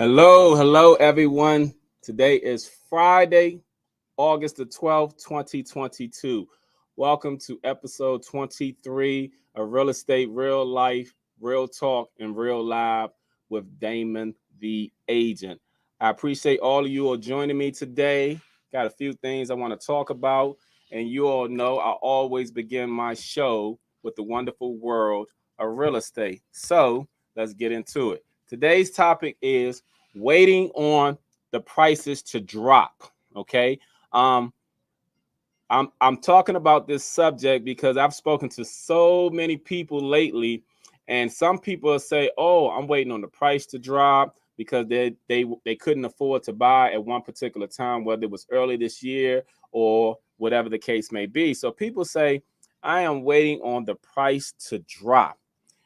Hello, everyone. Today is Friday, August the 12th, 2022. Welcome to episode 23 of Real Estate, Real Life, Real Talk, and Real Live with Damon, the agent. I appreciate all of you all joining me today. Got a few things I want to talk about. And you all know I always begin my show with the wonderful world of real estate. So let's get into it. Today's topic is waiting on the prices to drop. Okay. Um, I'm talking about this subject because I've spoken to so many people lately, and some people say, "Oh, I'm waiting on the price to drop because they couldn't afford to buy at one particular time, whether it was early this year or whatever the case may be." So people say, "I am waiting on the price to drop."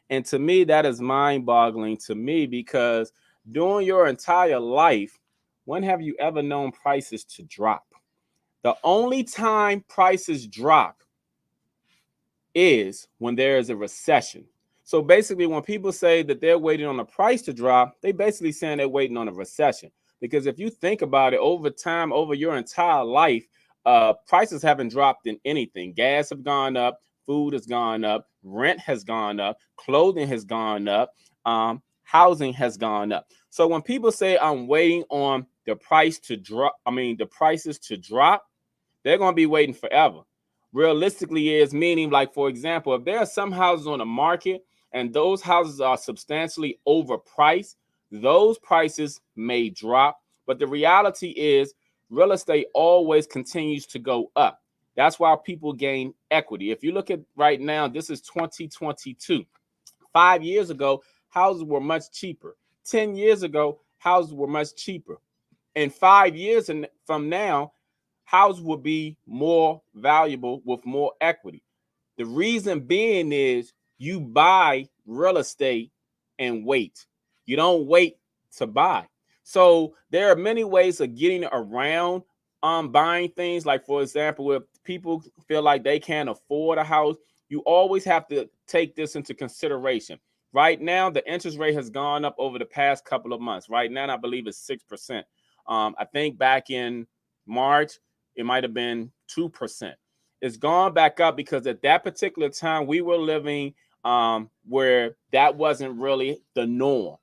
And to me, that is mind-boggling to me because during your entire life, when have you ever known prices to drop? The only time prices drop is when there is a recession. So basically, when people say that they're waiting on the price to drop, they basically saying they're waiting on a recession. Because if you think about it, over time, over your entire life, prices haven't dropped in anything. Gas have gone up, food has gone up, rent has gone up, clothing has gone up, housing has gone up. So when people say I'm waiting on the price to drop, the prices to drop, they're going to be waiting forever. Realistically is meaning, like, for example, if there are some houses on the market and those houses are substantially overpriced, those prices may drop. But the reality is real estate always continues to go up. That's why people gain equity. If you look at right now, this is 2022. 5 years ago, houses were much cheaper. 10 years ago, houses were much cheaper. And 5 years from now, houses will be more valuable with more equity. The reason being is you buy real estate and wait. You don't wait to buy. So there are many ways of getting around buying things. Like, for example, if people feel like they can't afford a house, you always have to take this into consideration. Right now, the interest rate has gone up over the past couple of months. Right now, I believe it's 6%. I think back in March, it might have been 2%. It's gone back up because at that particular time we were living where that wasn't really the norm.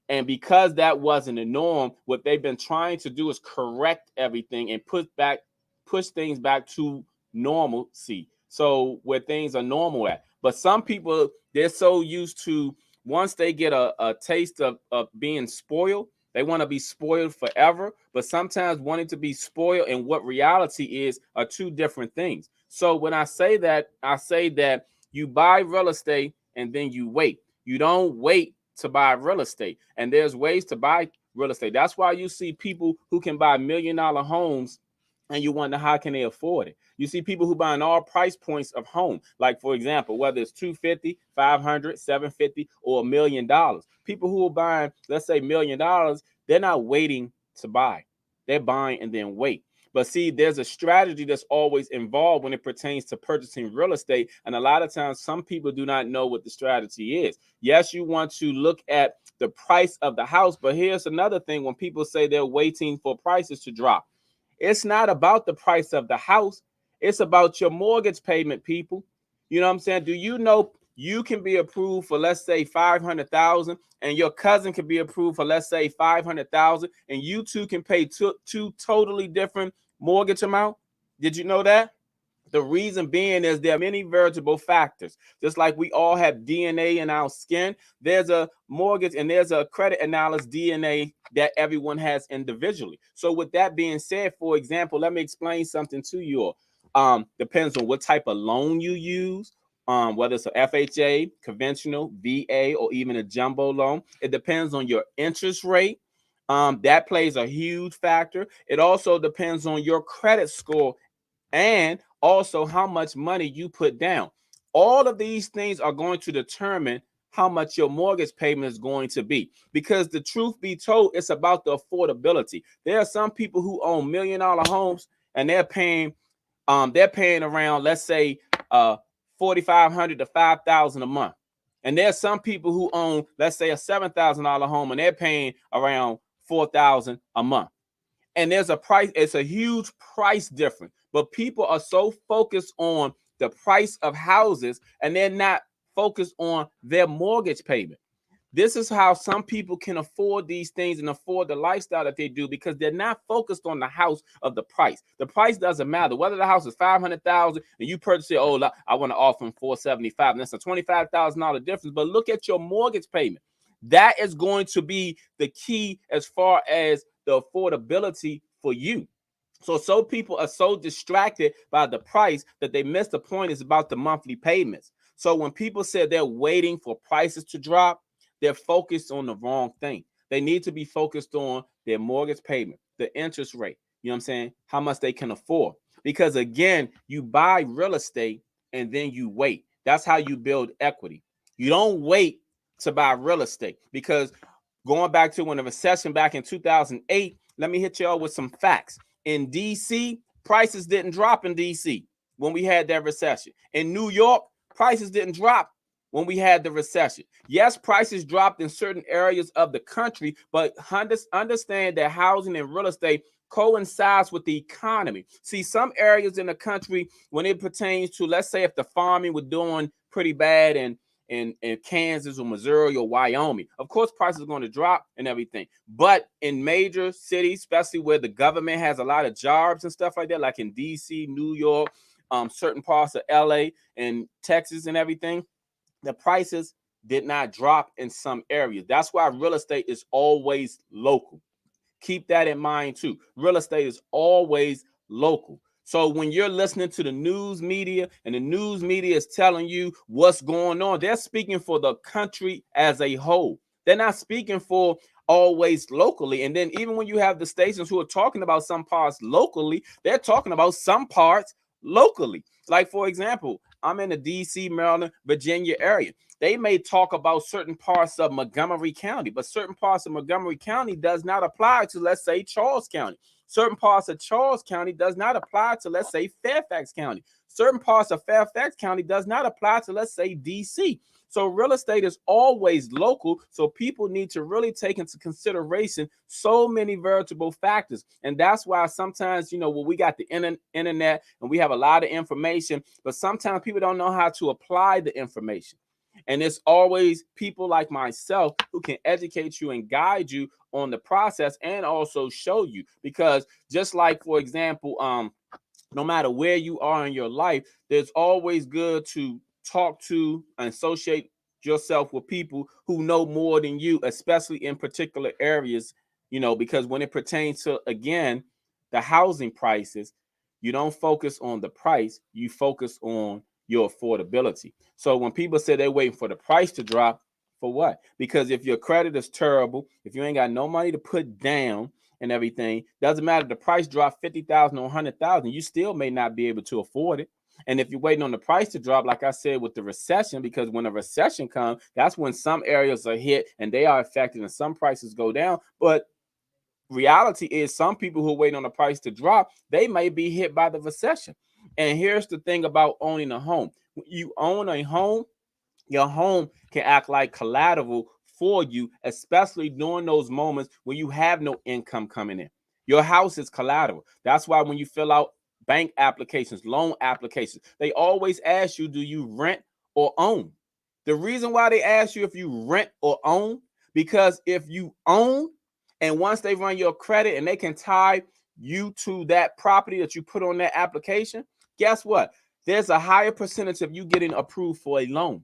And because that wasn't the norm, what they've been trying to do is correct everything and push things back to normalcy. So where things are normal at. But some people, they're so used to, once they get a taste of being spoiled, they want to be spoiled forever. But sometimes wanting to be spoiled and what reality is are two different things. So when I say that you buy real estate and then you wait. You don't wait to buy real estate. And there's ways to buy real estate. That's why you see people who can buy $1 million homes and you wonder how can they afford it. You see people who buy in all price points of home. Like, for example, whether it's 250, 500, 750 or $1 million. People who are buying, let's say $1 million, they're not waiting to buy. They're buying and then wait. But see, there's a strategy that's always involved when it pertains to purchasing real estate. And a lot of times, some people do not know what the strategy is. Yes, you want to look at the price of the house. But here's another thing when people say they're waiting for prices to drop. It's not about the price of the house. It's about your mortgage payment, people. You know what I'm saying? Do you know you can be approved for, let's say, 500,000 and your cousin can be approved for, let's say, 500,000 and you two can pay two totally different mortgage amount? Did you know that? The reason being is there are many variable factors. Just like we all have DNA in our skin, there's a mortgage and there's a credit analysis DNA that everyone has individually. So with that being said, for example, let me explain something to you all. Depends on what type of loan you use, whether it's a FHA, conventional, VA, or even a jumbo loan. It depends on your interest rate. That plays a huge factor. It also depends on your credit score and also how much money you put down. All of these things are going to determine how much your mortgage payment is going to be. Because the truth be told, it's about the affordability. There are some people who own $1 million homes and they're paying around, let's say, 4,500 to 5,000 a month. And there's some people who own, let's say, a $7,000 home and they're paying around $4,000 a month. And there's a price, it's a huge price difference. But people are so focused on the price of houses and they're not focused on their mortgage payment. This is how some people can afford these things and afford the lifestyle that they do, because they're not focused on the house of the price. The price doesn't matter. Whether the house is $500,000 and you purchase it, oh, I want to offer them $475,000. And that's a $25,000 difference. But look at your mortgage payment. That is going to be the key as far as the affordability for you. So people are so distracted by the price that they miss the point is about the monthly payments. So when people say they're waiting for prices to drop, they're focused on the wrong thing. They need to be focused on their mortgage payment, the interest rate, you know what I'm saying? How much they can afford. Because again, you buy real estate and then you wait. That's how you build equity. You don't wait to buy real estate, because going back to when the recession back in 2008, let me hit y'all with some facts. In DC, prices didn't drop in DC when we had that recession. In New York, prices didn't drop when we had the recession. Yes, prices dropped in certain areas of the country, but understand that housing and real estate coincides with the economy. See, some areas in the country, when it pertains to, let's say, if the farming was doing pretty bad in Kansas or Missouri or Wyoming, of course, prices are going to drop and everything. But in major cities, especially where the government has a lot of jobs and stuff like that, like in DC, New York, certain parts of LA and Texas and everything, the prices did not drop in some areas. That's why real estate is always local. Keep that in mind too. Real estate is always local. So when you're listening to the news media and the news media is telling you what's going on, they're speaking for the country as a whole. They're not speaking for always locally. And then even when you have the stations who are talking about some parts locally, they're talking about some parts locally. Like, for example, I'm in the DC, Maryland, Virginia area. They may talk about certain parts of Montgomery County, but certain parts of Montgomery County does not apply to, let's say, Charles County. Certain parts of Charles County does not apply to, let's say, Fairfax County. Certain parts of Fairfax County does not apply to, let's say, DC. So real estate is always local. So people need to really take into consideration so many veritable factors. And that's why sometimes, you know, when we got the internet and we have a lot of information, but sometimes people don't know how to apply the information. And it's always people like myself who can educate you and guide you on the process and also show you. Because just like, for example, no matter where you are in your life, there's always good to talk to and associate yourself with people who know more than you, especially in particular areas, you know, because when it pertains to, again, the housing prices, you don't focus on the price, you focus on your affordability. So when people say they're waiting for the price to drop, for what? Because if your credit is terrible, if you ain't got no money to put down and everything, doesn't matter if the price drop 50,000 or 100,000, you still may not be able to afford it. And if you're waiting on the price to drop, like I said, with the recession, because when a recession comes, that's when some areas are hit and they are affected and some prices go down. But reality is some people who are waiting on the price to drop, they may be hit by the recession. And here's the thing about owning a home. When you own a home, your home can act like collateral for you, especially during those moments when you have no income coming in. Your house is collateral. That's why when you fill out bank applications, loan applications, they always ask you, do you rent or own? The reason why they ask you if you rent or own, because if you own, and once they run your credit and they can tie you to that property that you put on that application, guess what? There's a higher percentage of you getting approved for a loan.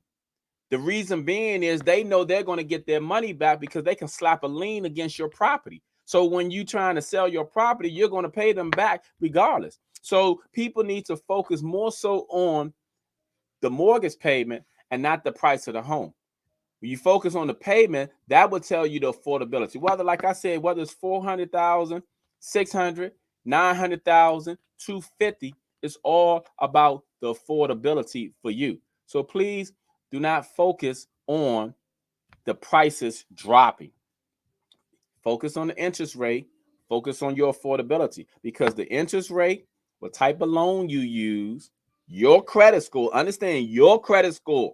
The reason being is they know they're going to get their money back because they can slap a lien against your property. So when you're trying to sell your property, you're going to pay them back regardless. So people need to focus more so on the mortgage payment and not the price of the home. When you focus on the payment, that will tell you the affordability. Whether, like I said, whether it's 400,000, 600, 900,000, 250, it's all about the affordability for you. So please do not focus on the prices dropping. Focus on the interest rate. Focus on your affordability, because the interest rate, what type of loan you use, your credit score, understand your credit score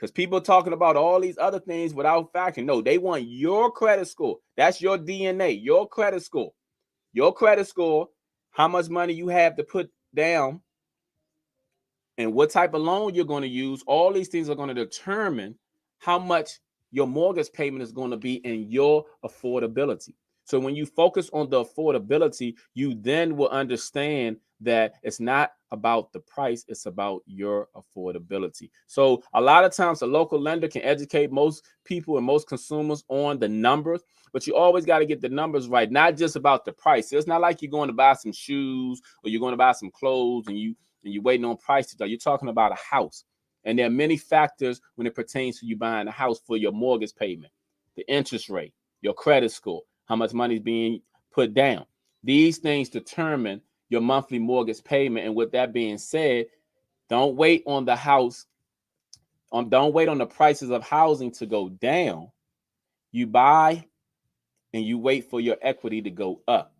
Because people talking about all these other things without factoring. No, they want your credit score. That's your DNA, your credit score. Your credit score, how much money you have to put down, and what type of loan you're going to use. All these things are going to determine how much your mortgage payment is going to be in your affordability. So when you focus on the affordability, you then will understand that it's not about the price, it's about your affordability. So a lot of times a local lender can educate most people and most consumers on the numbers, but you always got to get the numbers right, not just about the price. It's not like you're going to buy some shoes or you're going to buy some clothes and you're waiting on prices. You're talking about a house. And there are many factors when it pertains to you buying a house for your mortgage payment, the interest rate, your credit score, how much money is being put down. These things determine your monthly mortgage payment. And with that being said, don't wait on the house. Don't wait on the prices of housing to go down. You buy and you wait for your equity to go up,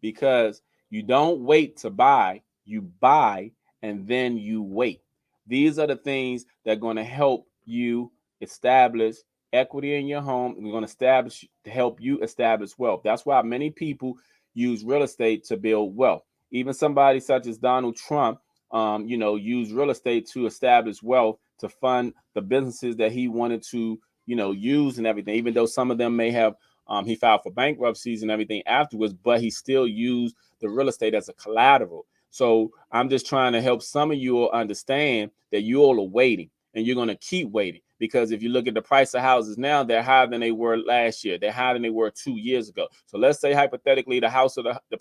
because you don't wait to buy, you buy and then you wait. These are the things that are going to help you establish equity in your home. We're going to help you establish wealth. That's why many people use real estate to build wealth. Even somebody such as Donald Trump, used real estate to establish wealth, to fund the businesses that he wanted to, use and everything. Even though some of them may have, he filed for bankruptcies and everything afterwards, but he still used the real estate as a collateral. So I'm just trying to help some of you all understand that you all are waiting, and you're going to keep waiting, because if you look at the price of houses now, they're higher than they were last year. They're higher than they were 2 years ago. So let's say hypothetically the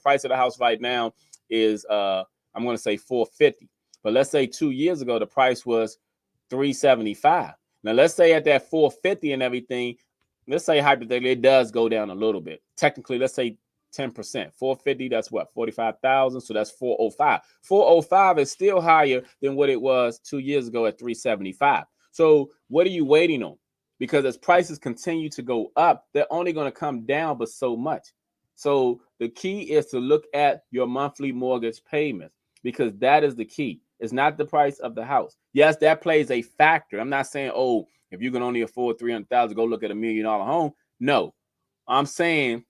price of the house right now is I'm going to say $450. But let's say 2 years ago the price was $375. Now let's say at that $450 and everything, let's say hypothetically it does go down a little bit. Technically, let's say 10%. 450, that's what, 45,000. So that's 405. 405 is still higher than what it was 2 years ago at 375. So what are you waiting on? Because as prices continue to go up, they're only going to come down but so much. So the key is to look at your monthly mortgage payments, because that is the key. It's not the price of the house. Yes, that plays a factor. I'm not saying, oh, if you can only afford $300,000, go look at $1 million home. No, I'm saying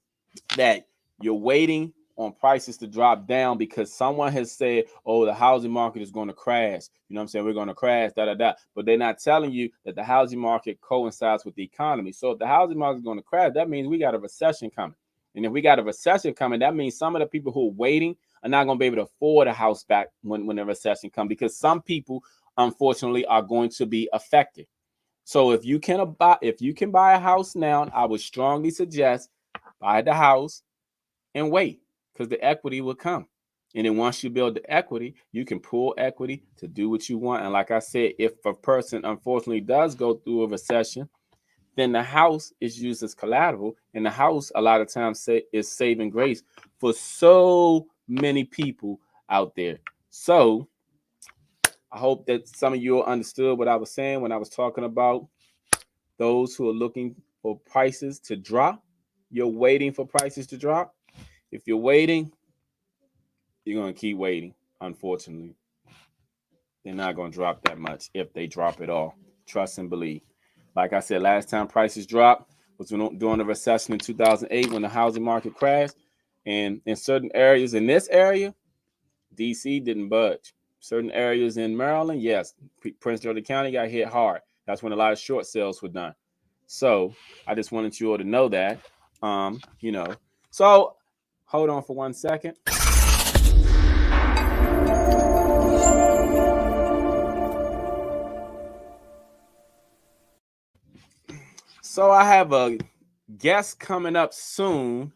that you're waiting on prices to drop down because someone has said, oh, the housing market is going to crash. You know what I'm saying? We're going to crash, But they're not telling you that the housing market coincides with the economy. So if the housing market is going to crash, that means we got a recession coming. And if we got a recession coming, that means some of the people who are waiting are not going to be able to afford a house back when the recession comes, because some people, unfortunately, are going to be affected. So if you can buy a house now, I would strongly suggest buy the house and wait, because the equity will come. And then once you build the equity, you can pull equity to do what you want. And like I said, if a person unfortunately does go through a recession, then the house is used as collateral. And the house a lot of times is saving grace for so many people out there. So I hope that some of you understood what I was saying when I was talking about those who are looking for prices to drop. You're waiting for prices to drop. If you're waiting, you're going to keep waiting. Unfortunately, they're not going to drop that much, if they drop at all. Trust and believe. Like I said, last time prices dropped was during the recession in 2008, when the housing market crashed. And in certain areas, in this area, DC didn't budge. Certain areas in Maryland, yes, Prince George's County got hit hard. That's when a lot of short sales were done. So I just wanted you all to know that. So hold on for 1 second. So I have a guest coming up soon.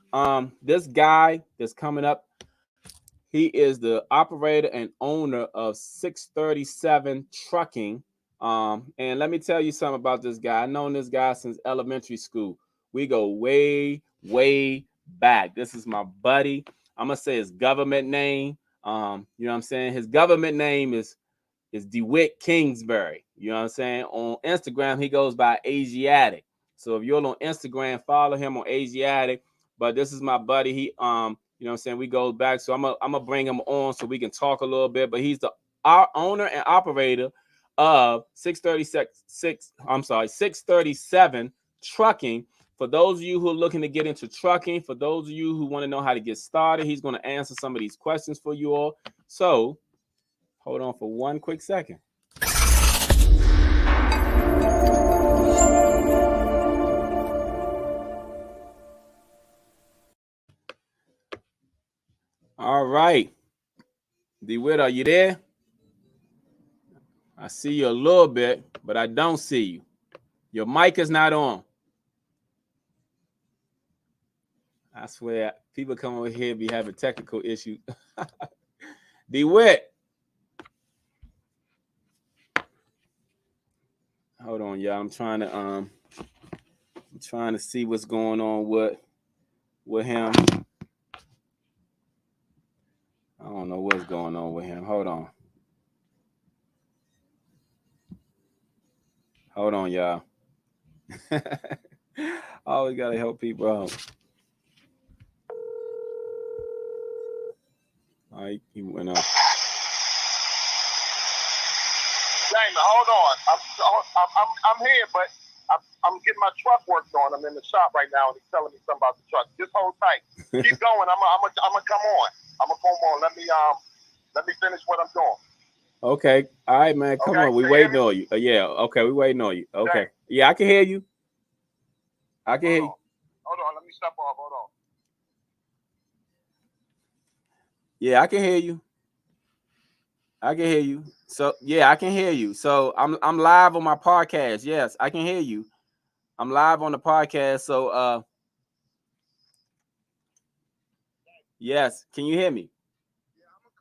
This guy that's coming up, he is the operator and owner of 637 Trucking. And let me tell you something about this guy. I've known this guy since elementary school. We go way, way back. This is my buddy. I'm gonna say his government name. You know what I'm saying? His government name is DeWitt Kingsbury. You know what I'm saying? On Instagram, he goes by Asiatic. So if you're on Instagram, follow him on Asiatic. But this is my buddy. He you know what I'm saying? We go back. So I'm gonna bring him on so we can talk a little bit. But he's our owner and operator of 637 Trucking. For those of you who are looking to get into trucking, for those of you who want to know how to get started, he's going to answer some of these questions for you all. So hold on for one quick second. All right. DeWitt, are you there? I see you a little bit, but I don't see you. Your mic is not on. I swear, people come over here be having technical issues. DeWitt. Hold on, y'all. I'm trying to see what's going on with him. I don't know what's going on with him. Hold on. Hold on, y'all. Always gotta help people out. All right, he went up. Damon, hold on. I'm here, but I'm getting my truck worked on. I'm in the shop right now, and he's telling me something about the truck. Just hold tight. Keep going. I'm gonna come on. I'm gonna come on. Let me finish what I'm doing. Okay. All right, man. Come on. We waiting on you. Yeah. Okay. We waiting on you. Okay. Yeah, I can hear you. I can hear you. Hold on. Let me step off. Hold on. Yeah, I can hear you. I can hear you. So yeah, I can hear you. So I'm live on my podcast. Yes, I can hear you. I'm live on the podcast. So yes, can you hear me? Yeah, I'm gonna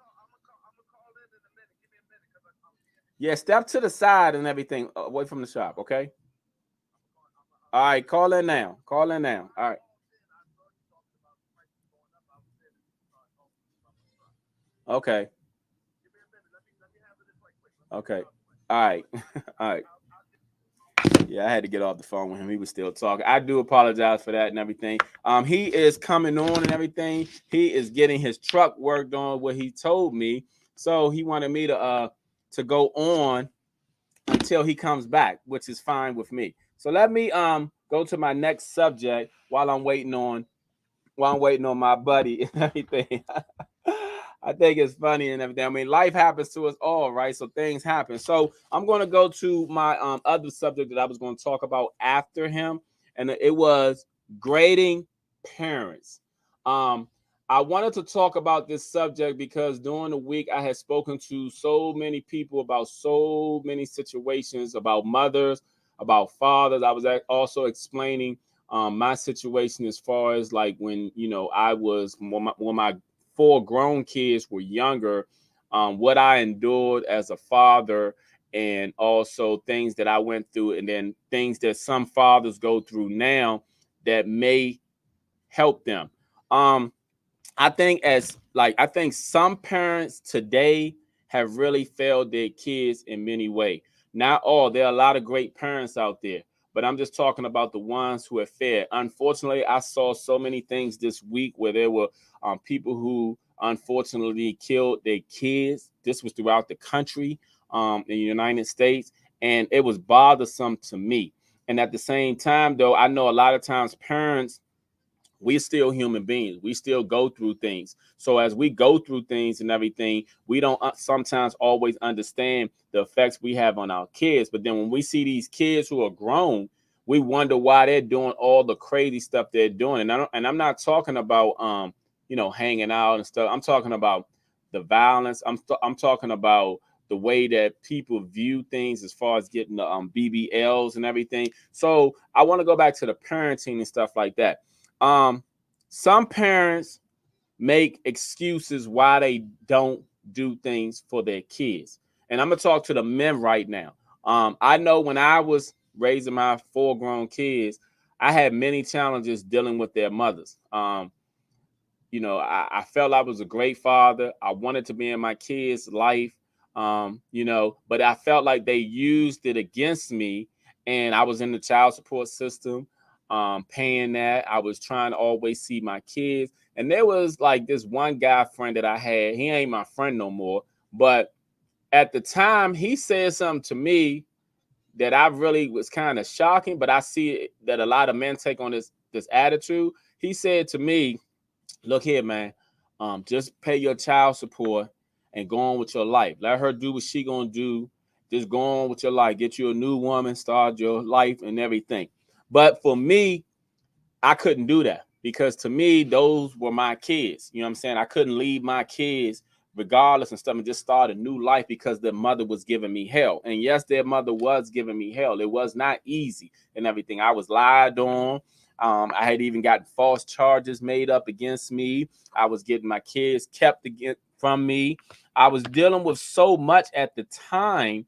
call in a minute. Give me a minute, yeah, step to the side and everything away from the shop, okay? All right, call in now. Call in now. All right. Okay. Okay. All right. All right. Yeah, I had to get off the phone with him. He was still talking. I do apologize for that and everything. He is coming on and everything. He is getting his truck worked on, what he told me. So he wanted me to go on until he comes back, which is fine with me. So let me go to my next subject while I'm waiting on my buddy and everything. I think it's funny and everything. I mean, life happens to us all, right? So things happen. So I'm going to go to my other subject that I was going to talk about after him, and it was grading parents. I wanted to talk about this subject because during the week I had spoken to so many people about so many situations, about mothers, about fathers. I was also explaining my situation as far as like when I was when my 4 grown kids were younger, what I endured as a father, and also things that I went through, and then things that some fathers go through now that may help them. I think some parents today have really failed their kids in many ways. Not all. There are a lot of great parents out there, but I'm just talking about the ones who have failed. Unfortunately, I saw so many things this week where there were people who unfortunately killed their kids. This was throughout the country, in the United States, and it was bothersome to me. And at the same time, though, I know a lot of times parents, we're still human beings. We still go through things. So as we go through things and everything, we don't sometimes always understand the effects we have on our kids. But then when we see these kids who are grown, we wonder why they're doing all the crazy stuff they're doing. And I'm not talking about hanging out and stuff. I'm talking about the violence. I'm talking about the way that people view things as far as getting the BBLs and everything. So I want to go back to the parenting and stuff like that. Some parents make excuses why they don't do things for their kids. And I'm gonna talk to the men right now. I know when I was raising my 4 grown kids, I had many challenges dealing with their mothers. I felt I was a great father. I wanted to be in my kids' life, but I felt like they used it against me, and I was in the child support system, paying that. I was trying to always see my kids. And there was like this one guy friend that I had. He ain't my friend no more, but at the time, he said something to me that I really was kind of shocking, but I see that a lot of men take on this attitude. He said to me, look here, man, just pay your child support and go on with your life. Let her do what she gonna do. Just go on with your life. Get you a new woman, start your life and everything. But for me, I couldn't do that because to me, those were my kids. You know what I'm saying? I couldn't leave my kids regardless and stuff and just start a new life because their mother was giving me hell. And yes, their mother was giving me hell. It was not easy and everything. I was lied on. I had even gotten false charges made up against me. I was getting my kids kept from me. I was dealing with so much at the time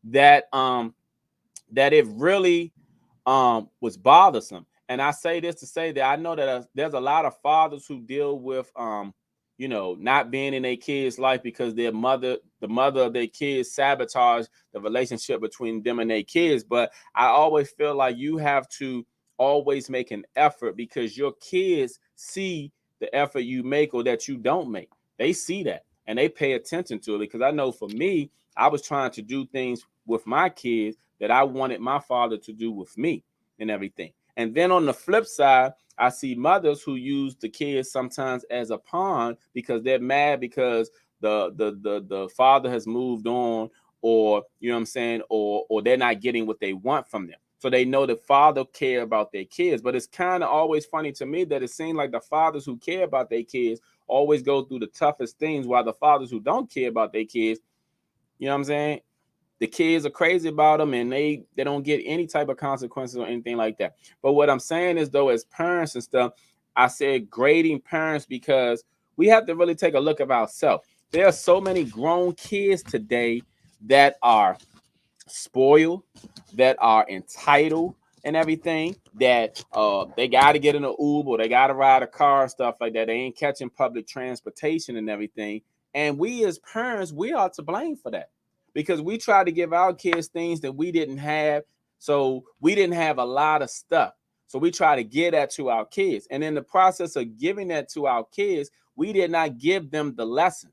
that that it really was bothersome. And I say this to say that I know that there's a lot of fathers who deal with you know, not being in their kids' life because the mother of their kids sabotage the relationship between them and their kids. But I always feel like you have to always make an effort because your kids see the effort you make or that you don't make. They see that and they pay attention to it. Because I know for me, I was trying to do things with my kids that I wanted my father to do with me and everything. And then on the flip side, I see mothers who use the kids sometimes as a pawn because they're mad because the father has moved on, or you know what I'm saying, or they're not getting what they want from them. So they know the father care about their kids. But it's kind of always funny to me that it seems like the fathers who care about their kids always go through the toughest things, while the fathers who don't care about their kids, you know what I'm saying, the kids are crazy about them and they don't get any type of consequences or anything like that. But what I'm saying is, though, as parents and stuff, I said grading parents because we have to really take a look at ourselves. There are so many grown kids today that are spoiled, that are entitled and everything, that they got to get in an Uber, they got to ride a car and stuff like that. They ain't catching public transportation and everything. And we as parents, we are to blame for that because we try to give our kids things that we didn't have. So we didn't have a lot of stuff. So we try to give that to our kids. And in the process of giving that to our kids, we did not give them the lesson.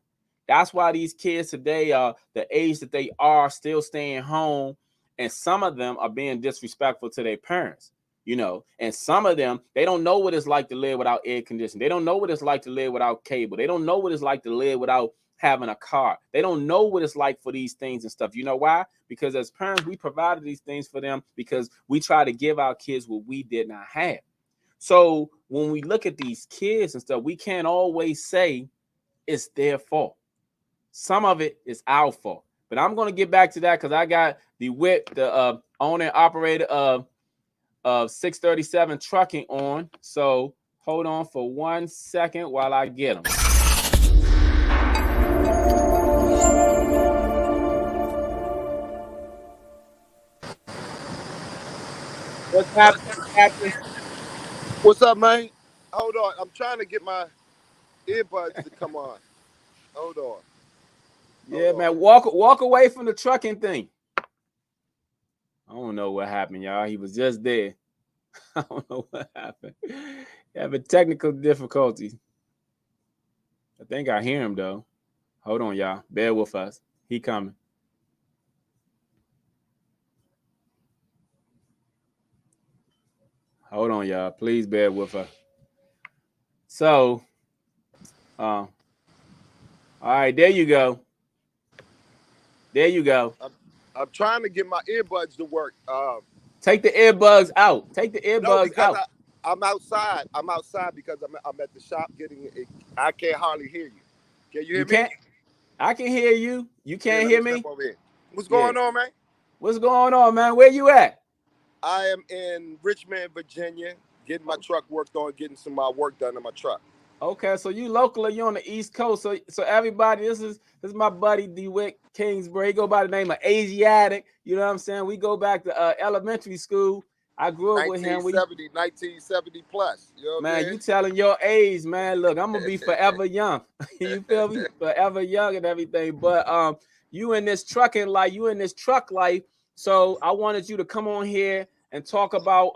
That's why these kids today are the age that they are, still staying home. And some of them are being disrespectful to their parents, you know, and some of them, they don't know what it's like to live without air conditioning. They don't know what it's like to live without cable. They don't know what it's like to live without having a car. They don't know what it's like for these things and stuff. You know why? Because as parents, we provided these things for them because we try to give our kids what we did not have. So when we look at these kids and stuff, we can't always say it's their fault. Some of it is our fault. But I'm going to get back to that because I got the owner and operator of 637 Trucking on. So hold on for 1 second while I get them. What's happening, Captain? What's up, man? Hold on. I'm trying to get my earbuds to come on. Hold on. Yeah, man. Walk away from the trucking thing. I don't know what happened, y'all. He was just there. I don't know what happened. Having technical difficulties. I think I hear him though. Hold on, y'all. Bear with us. He coming. Hold on, y'all. Please bear with us. So, all right, there you go. There you go. I'm trying to get my earbuds to work. Take the earbuds out. Take the No, earbuds because out. I'm outside. I'm outside because I'm at the shop getting it. I can't hardly hear you. Can you hear You me? can't. I can hear you. You Yeah, can't let hear me step me. over here. What's Yeah. going on, man? What's going on, man? Where you at? I am in Richmond, Virginia, getting my truck worked on, getting some of my work done in my truck. Okay, so you locally, you on the East Coast. So everybody, this is my buddy DeWitt Kingsbury. He go by the name of Asiatic. You know what I'm saying? We go back to elementary school. I grew up with him. 1970 plus. You know what Man, I'm you telling your age, man. Look, I'm gonna be forever young. You feel me? saying? Forever young and everything. But you in this trucking life, you in this truck life. So I wanted you to come on here and talk about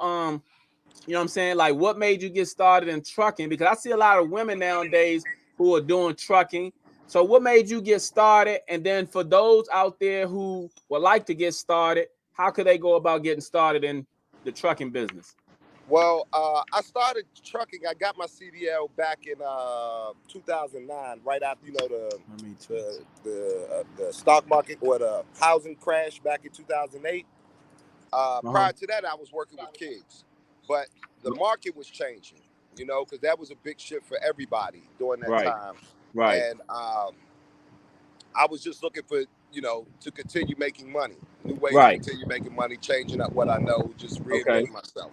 you know what I'm saying? Like, what made you get started in trucking? Because I see a lot of women nowadays who are doing trucking. So what made you get started? And then for those out there who would like to get started, how could they go about getting started in the trucking business? Well, I started trucking. I got my CDL back in 2009, right after the stock market or the housing crash back in 2008. Uh-huh. Prior to that, I was working with kids, but the market was changing, because that was a big shift for everybody during that Right. time. Right. And I was just looking for, to continue making money, new ways to Right. continue making money, changing up what I know, just Okay. reinventing myself.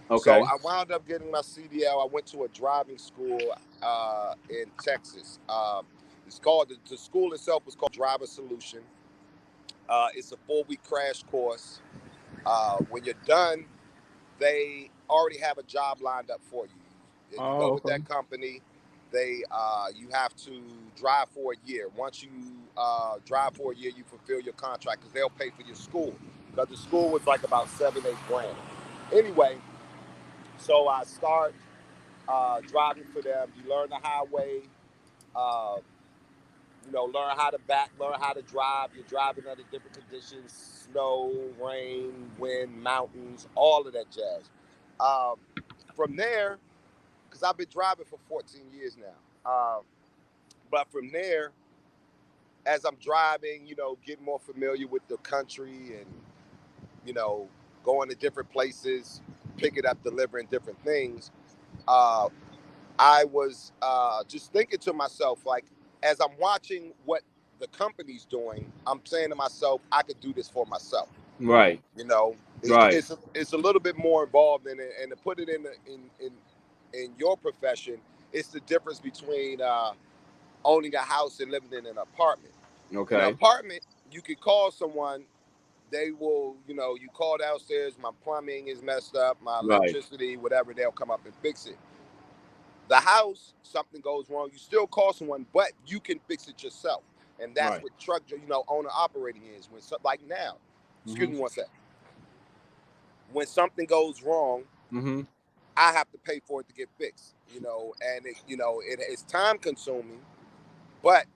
So Okay. I wound up getting my CDL. I went to a driving school in Texas. It's called, the school itself was called Driver Solution. It's a 4-week crash course. When you're done, they already have a job lined up for you. You go Oh, with okay. that company. You have to drive for a year. Once you drive for a year, you fulfill your contract because they'll pay for your school. Because the school was like about 7-8 grand. Anyway, so I start driving for them. You learn the highway. Uh, learn how to back, learn how to drive. You're driving under different conditions: snow, rain, wind, mountains, all of that jazz. Um, from there, because I've been driving for 14 years now. But from there, as I'm driving, getting more familiar with the country and, you know, going to different places, picking up, delivering different things, uh, I was just thinking to myself, like, as I'm watching what the company's doing, I'm saying to myself, I could do this for myself. Right. You know, Right. it's a little bit more involved in it, and to put it in your profession, it's the difference between owning a house and living in an apartment. In an Okay. apartment, you can call someone. They will, you call downstairs. My plumbing is messed up. My Right. electricity, whatever. They'll come up and fix it. The house, something goes wrong, you still call someone, but you can fix it yourself. And that's Right. what truck, owner operating is. When like now, excuse Mm-hmm. me one sec. When something goes wrong, Mm-hmm. I have to pay for it to get fixed. And it's time consuming, but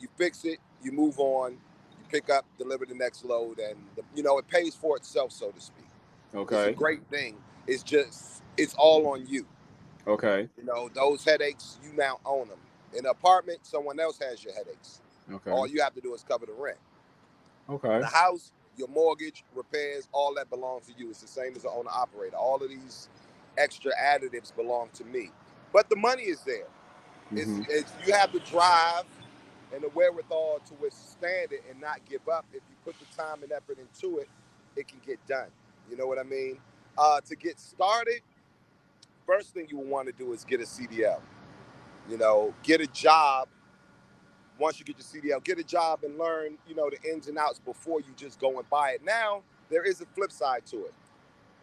you fix it, you move on, you pick up, deliver the next load, and it pays for itself, so to speak. It's a Okay. great thing. It's all on you. Okay. Those headaches, you now own them. In an apartment, someone else has your headaches. Okay. All you have to do is cover the rent. Okay. The house, your mortgage, repairs, all that belongs to you. It's the same as an owner operator. All of these extra additives belong to me. But the money is there. Mm-hmm. It's you have the drive and the wherewithal to withstand it and not give up. If you put the time and effort into it, it can get done. You know what I mean? To get started, first thing you will want to do is get a CDL. Get a job. Once you get your CDL, get a job and learn, the ins and outs before you just go and buy it. Now, there is a flip side to it.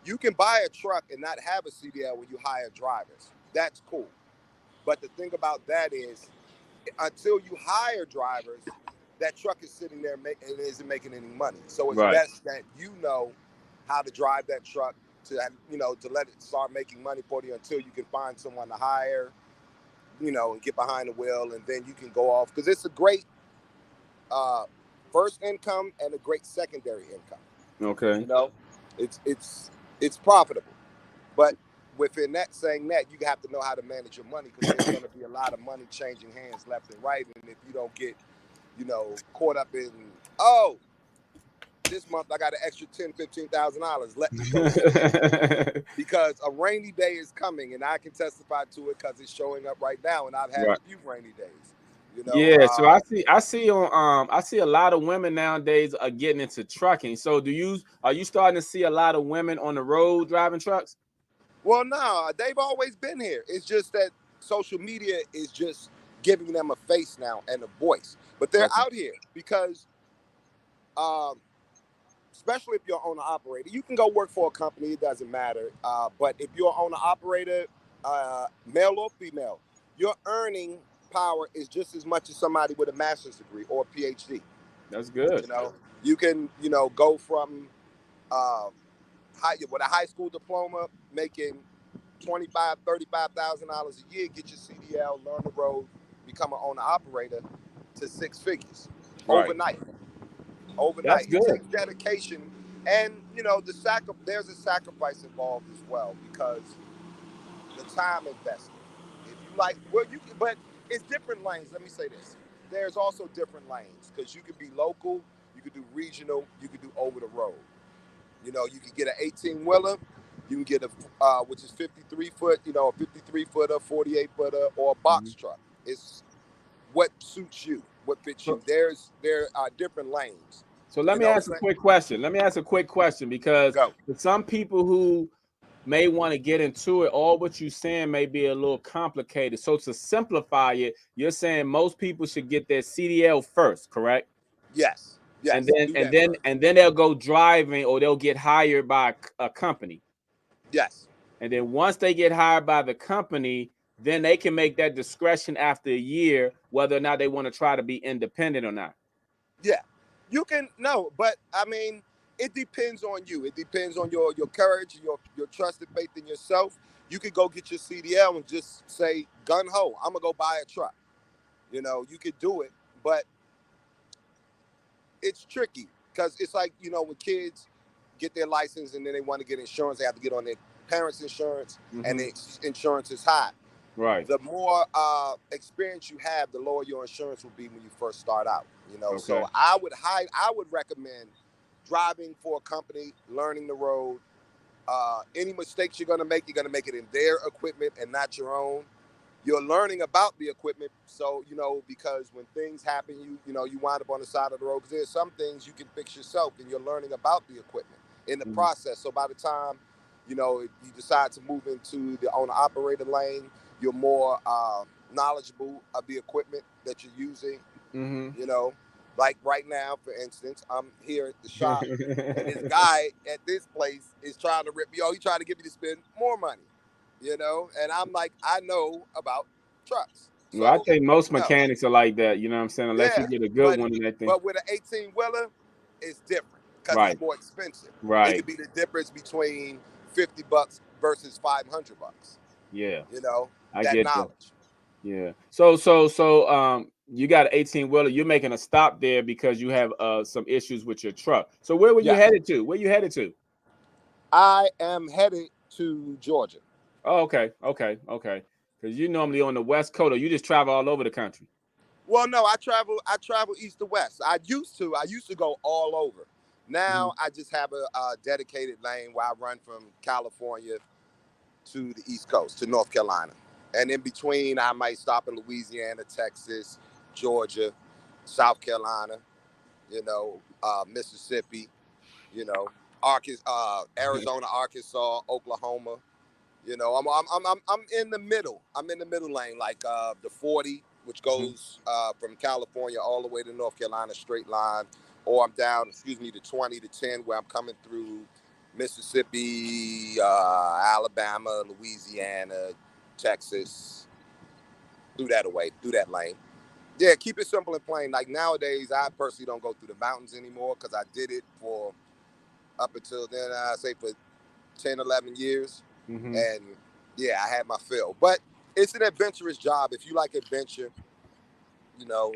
You can buy a truck and not have a CDL when you hire drivers. That's cool. But the thing about that is, until you hire drivers, that truck is sitting there and isn't making any money. So it's Right. best that you know how to drive that truck to let it start making money for you until you can find someone to hire, and get behind the wheel, and then you can go off because it's a great uh, first income and a great secondary income. You Okay. know, it's it's it's profitable, but within that saying that you have to know how to manage your money because there's going to be a lot of money changing hands left and right, and if you don't get caught up in this month I got an extra $10,000-$15,000, let me go spend it because a rainy day is coming, and I can testify to it because it's showing up right now, and I've had Right. a few rainy days. You know, Yeah, so I see a lot of women nowadays are getting into trucking. So are you starting to see a lot of women on the road driving trucks? well, no, they've always been here. It's just that social media is just giving them a face now and a voice, but they're Okay. out here because, um, especially if you're an owner operator, you can go work for a company. It doesn't matter. But if you're an owner operator, male or female, your earning power is just as much as somebody with a master's degree or a PhD. That's good. You know, you can go from uh, with a high school diploma, making $25,000, $35,000 a year, get your CDL, learn the road, become an owner operator to 6 figures Right. overnight. That's It good. takes dedication, and there's a sacrifice involved as well, because the time invested. If you like, well, you can, but it's different lanes. Let me say this: there's also different lanes, because you could be local, you could do regional, you could do over the road. You know, you can get an 18-wheeler, you can get a which is 53 foot, you know, a 53 footer, 48 footer, or a box truck. It's what suits you, what fits you. So, There are different lanes. so let You me know what ask a I'm saying? quick question. Let me ask a quick question, because Go. for some people who may want to get into it, all what you're saying may be a little complicated. So to simplify it, you're saying most people should get their CDL first, correct? Yes. And Yes. then Do and that then first. and then they'll go driving, or they'll get hired by a company. Yes. And then once they get hired by the company, then they can make that discretion after a year whether or not they want to try to be independent or not. Yeah. You can no, but I mean, it depends on you. It depends on your courage, your trusted faith in yourself. You could go get your CDL and just say gun ho, I'm gonna go buy a truck. You know, you could do it, but it's tricky, because it's like, you know, when kids get their license and then they want to get insurance, they have to get on their parents' insurance, and the insurance is high. Right. The more experience you have, the lower your insurance will be when you first start out. You know, Okay. so I would recommend driving for a company, learning the road. Any mistakes you're going to make it in their equipment and not your own. You're learning about the equipment, so you know, because when things happen, you wind up on the side of the road, because there's some things you can fix yourself, and you're learning about the equipment in the process. So by the time you decide to move into the owner operator lane, you're more knowledgeable of the equipment that you're using. You know, like right now, for instance, I'm here at the shop, and this guy at this place is trying to rip me off. He's trying to get me to spend more money. You know, and I'm like, I know about trucks, Well, I so think most no, mechanics are like that. You know what I'm saying? Unless you yeah, get a good but one and that thing. but with an 18-wheeler, it's different, because Right. it's more expensive. It Right. could be the difference between $50 versus $500. Yeah. You know, I that get that. knowledge. Yeah. So you got an 18-wheeler. You're making a stop there because you have some issues with your truck. So where were you Yes, headed to? Where you headed to? I am headed to Georgia. Oh, okay. Okay. Because you normally on the West Coast, or you just travel all over the country. Well, no, I travel east to west. I used to go all over. Now I just have a dedicated lane where I run from California to the East Coast, to North Carolina. And in between, I might stop in Louisiana, Texas, Georgia, South Carolina, Mississippi, Arizona, Arkansas, Oklahoma. I'm in the middle. I'm in the middle lane, like the 40, which goes from California all the way to North Carolina, straight line, or I'm down, the 20 to 10, where I'm coming through Mississippi, Alabama, Louisiana, Texas, through that lane. Yeah, keep it simple and plain. Like nowadays, I personally don't go through the mountains anymore, because I did it for up until then, I say for 10, 11 years. And yeah, I had my fill. But it's an adventurous job. If you like adventure, you know,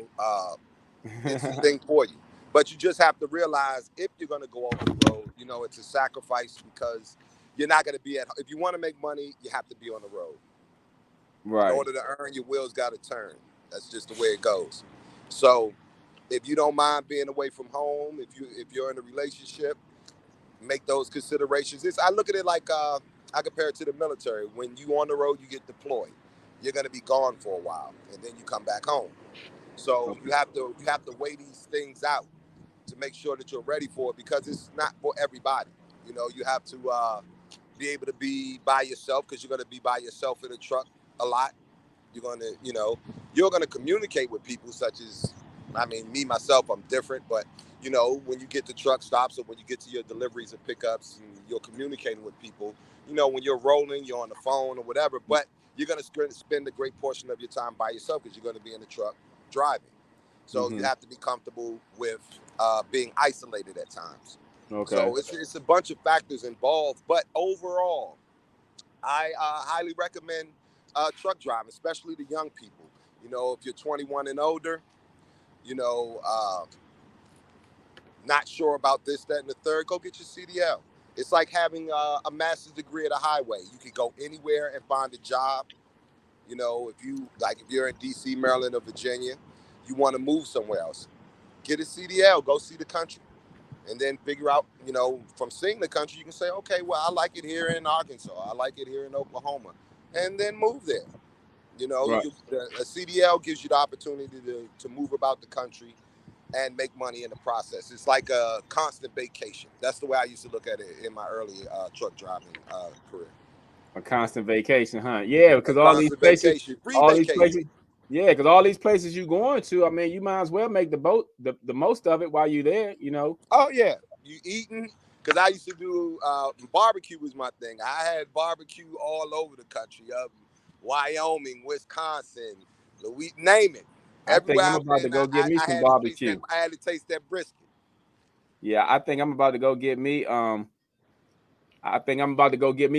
it's the thing for you. But you just have to realize, if you're going to go over the road, it's a sacrifice, because you're not going to be if you want to make money, you have to be on the road. In Right. order to earn, your wheels got to turn. That's just the way it goes. So if you don't mind being away from home, if you're in a relationship, make those considerations. I look at it like I compare it to the military. When you on the road, you get deployed. You're going to be gone for a while, and then you come back home. So Okay. you have to weigh these things out to make sure that you're ready for it, because it's not for everybody. You have to be able to be by yourself, because you're going to be by yourself in a truck a lot. You're going to, you're going to communicate with people, such as, me, myself, I'm different, but, when you get to truck stops, or when you get to your deliveries and pickups, and you're communicating with people, when you're rolling, you're on the phone or whatever, but you're going to spend a great portion of your time by yourself, because you're going to be in the truck driving. So you have to be comfortable with being isolated at times. Okay. So it's a bunch of factors involved, but overall, I highly recommend truck driving, especially the young people. You know, if you're 21 and older, you know, not sure about this, that, and the third, go get your CDL. It's like having a master's degree at a highway. You can go anywhere and find a job. You know, if you're in DC, Maryland, or Virginia, you want to move somewhere else, get a CDL, go see the country, and then figure out, you know, from seeing the country, you can say, okay, well, I like it here in Arkansas, I like it here in Oklahoma, and then move there. You know, Right. a CDL gives you the opportunity to move about the country and make money in the process. It's like a constant vacation. That's the way I used to look at it in my early truck driving career. A constant vacation, huh? Yeah, because A all these constant places, vacation, free all these vacation. places, yeah, because all these places you going to, I mean, you might as well make the most of it while you're there, you know. Oh yeah, you eating? Because I used to do barbecue was my thing. I had barbecue all over the country, Wyoming, Wisconsin, Louis, name it. I think Everywhere I'm I've about to been, go get me I some had to taste that. barbecue. I had to taste that brisket. Yeah, I think I'm about to go get me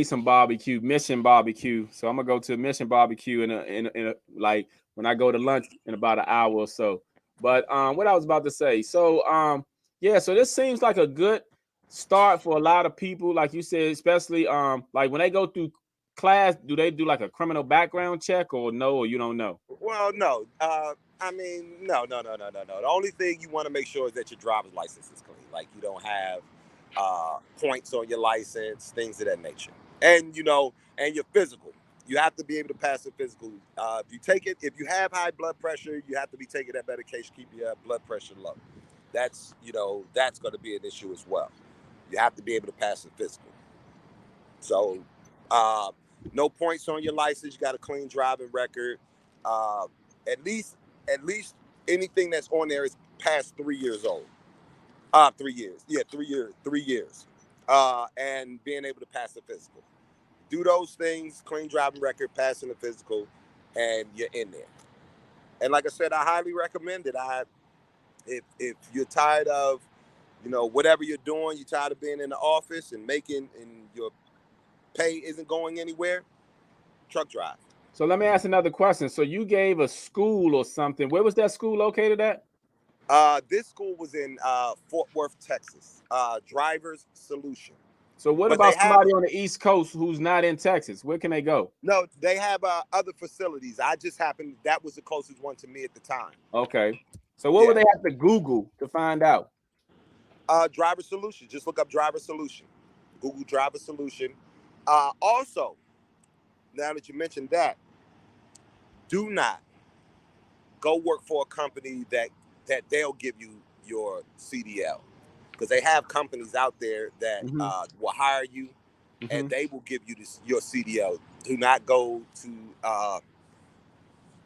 some barbecue, Mission Barbecue. So I'm gonna go to Mission Barbecue in a like when I go to lunch in about an hour or so. But what I was about to say, so yeah, so this seems like a good start for a lot of people, like you said, especially like when they go through class, do they do like a criminal background check or no, or you don't know? Well, no. I mean, no. The only thing you want to make sure is that your driver's license is clean. Like you don't have points on your license, things of that nature. And you know, and your physical. You have to be able to pass the physical. If you have high blood pressure, you have to be taking that medication, keep your blood pressure low. That's that's going to be an issue as well. You have to be able to pass the physical. So, uh, no points on your license. You got a clean driving record. Uh, at least, at least anything that's on there is past 3 years old. 3 years. Yeah, 3 years. 3 years. And being able to pass the physical. Do those things. Clean driving record, passing the physical, and you're in there. And like I said, I highly recommend it. If you're tired of, whatever you're doing, you're tired of being in the office and your pay isn't going anywhere, truck drive. So let me ask another question. So you gave a school or something. Where was that school located at? This school was in Fort Worth, Texas. Driver's Solution. So what But they about have somebody on the East Coast who's not in Texas? Where can they go? no, they have other facilities. I just happened that was the closest one to me at the time. Okay. So what would Yeah. they have to Google to find out? Driver Solution. Just look up Driver Solution. Google Driver Solution. Also, now that you mentioned that, do not go work for a company that they'll give you your CDL, because they have companies out there that Mm-hmm. will hire you and Mm-hmm. they will give you your CDL. Do not go to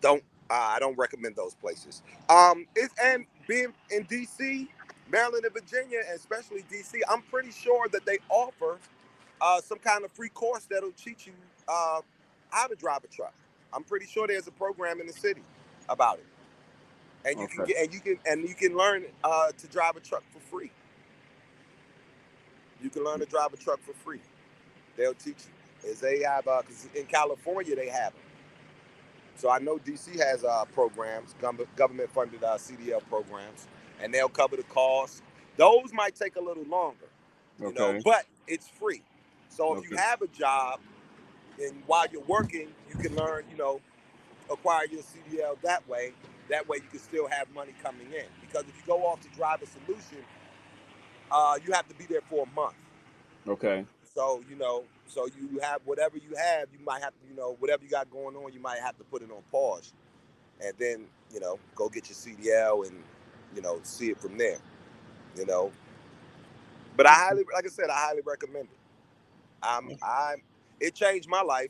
don't I don't recommend those places. And being in DC, Maryland, and Virginia, and especially DC, I'm pretty sure that they offer some kind of free course that'll teach you how to drive a truck. I'm pretty sure there's a program in the city about it, and you can Okay. learn to drive a truck for free. You can learn to drive a truck for free. They'll teach you. As they have, because in California they have them. So I know DC has programs, government-funded CDL programs, and they'll cover the cost. Those might take a little longer, Okay. but it's free. So if you Okay. have a job and while you're working, you can learn, acquire your CDL that way. That way you can still have money coming in. Because if you go off to Driver Solution, you have to be there for a month. Okay. So, so you have whatever you have, you might have to, whatever you got going on, you might have to put it on pause and then, go get your CDL and, see it from there, But like I said, I highly recommend it. It changed my life,